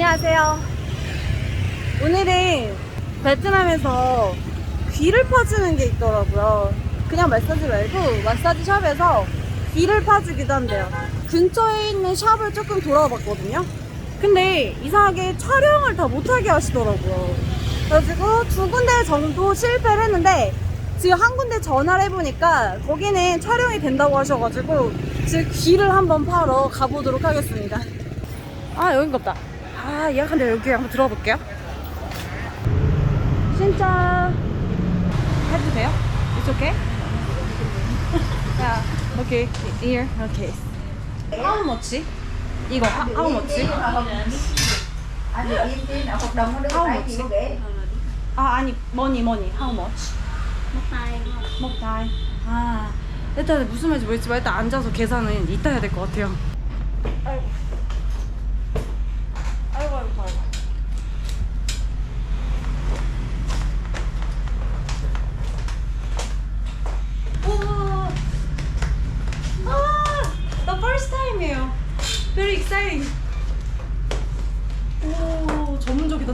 안녕하세요. 오늘은 베트남에서 귀를 파주는 게 있더라고요. 그냥 마사지 말고 마사지 샵에서 귀를 파주기도 한대요. 근처에 있는 샵을 조금 돌아봤거든요. 근데 이상하게 촬영을 다 못하게 하시더라고요. 그래가지고 2군데 정도 실패를 했는데 지금 한 군데 전화를 해보니까 거기는 촬영이 된다고 하셔가지고 지금 귀를 한번 파러 가보도록 하겠습니다. 아, 여긴가 보다. 아, 예약한 데 여기 한번 들어가 볼게요. 진짜 해도 돼요? It's okay? Yeah, okay. Here, okay. How much? 이거 how much? How much? 아, 아니, money. How much? một tay. 아, 일단 무슨 말인지 모르겠지만 일단 앉아서 계산은 이따 해야 될 것 같아요. 아이고. 오, the first time이에요. Very exciting. 오, 전문적이야.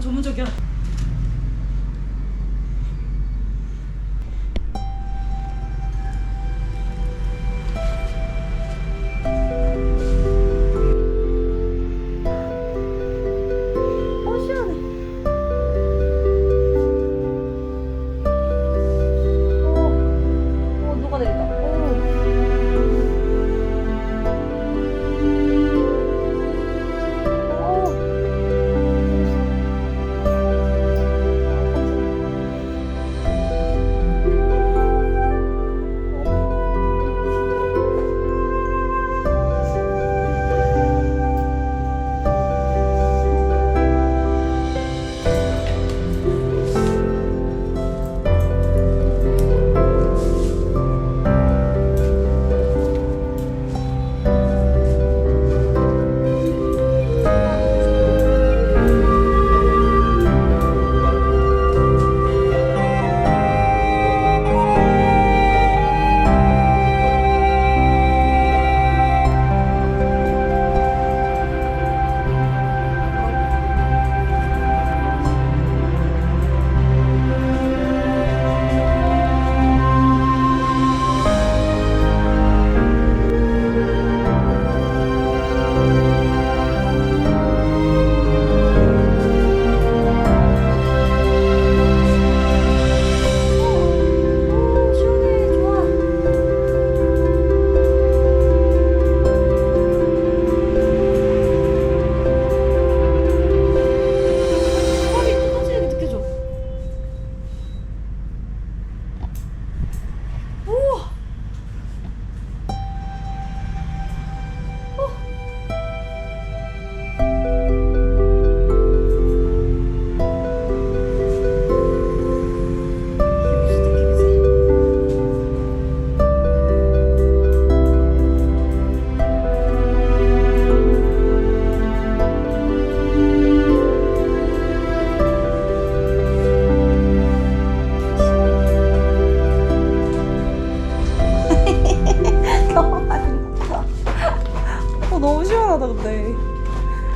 너무 시원하다. 근데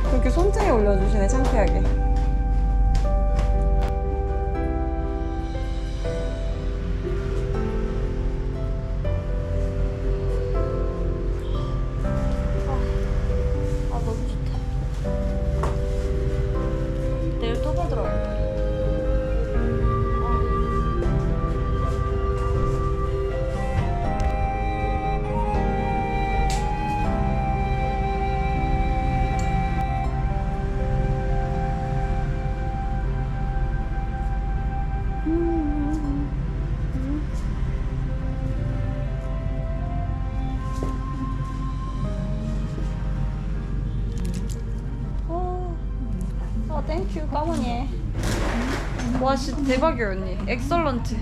그렇게 손등에 올려주시네, 창피하게. 너무 좋다. 내일 또 받으러 갈게. 땡큐 까머니. 와 진짜 대박이야 언니. 엑설런트.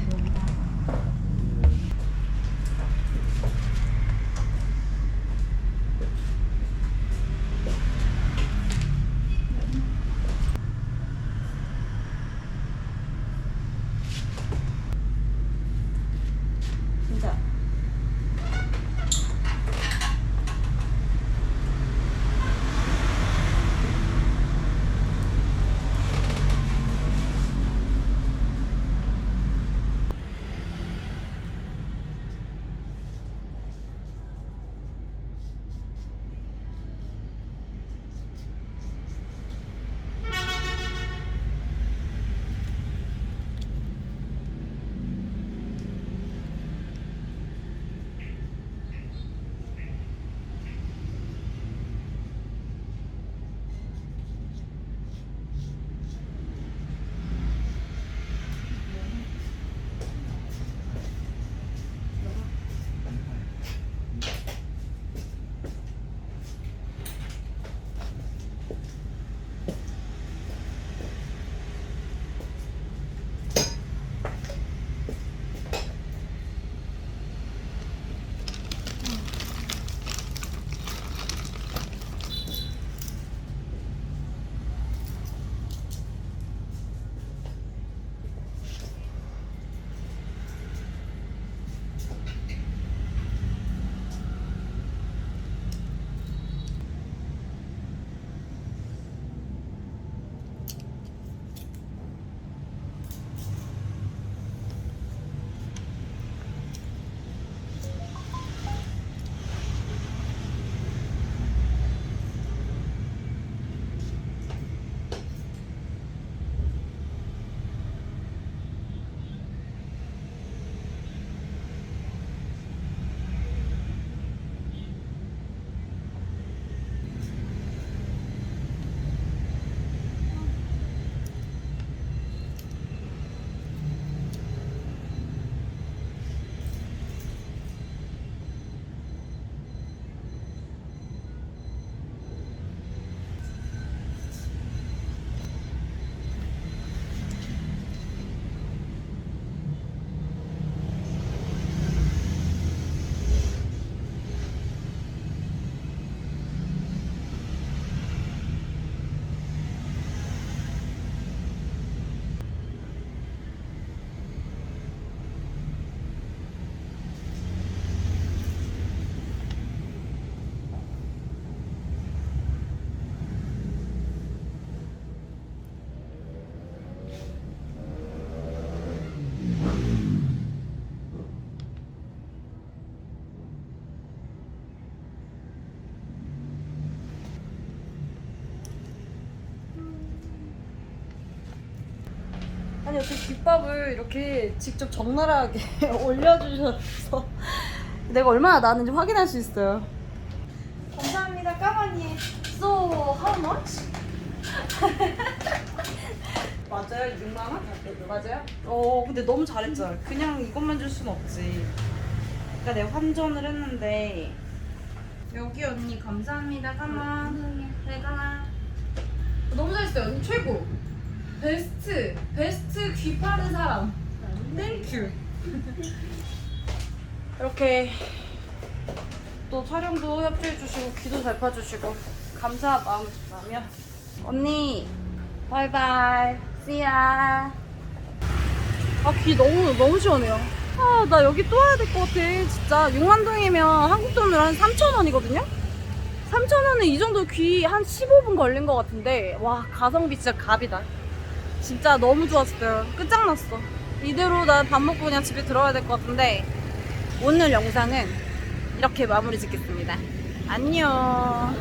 진짜 아니 어떻게 귓밥을 이렇게 직접 적나라하게 올려주셔서 내가 얼마나 나왔는지 확인할 수 있어요. 감사합니다 까마니. So how much? 맞아요? 6만원? 맞아요? 근데 너무 잘했죠. 그냥 이것만 줄 순 없지. 그러니까 내가 환전을 했는데 여기 언니 감사합니다 까마. 네 까마. 너무 잘했어요. 언니 최고. 베스트 귀 파는 사람. 땡큐. 이렇게 또 촬영도 협조해주시고 귀도 잘 파주시고 감사한 마음을 전하며 언니 바이바이 see ya. 아 귀 너무 시원해요. 아 나 여기 또 와야 될 것 같아. 진짜 6만동이면 한국 돈으로 한 3,000원이거든요? 3,000원에 이 정도 귀 한 15분 걸린 것 같은데 와 가성비 진짜 갑이다. 진짜 너무 좋았어요. 끝장났어. 이대로 나 밥 먹고 그냥 집에 들어가야 될 것 같은데 오늘 영상은 이렇게 마무리 짓겠습니다. 안녕.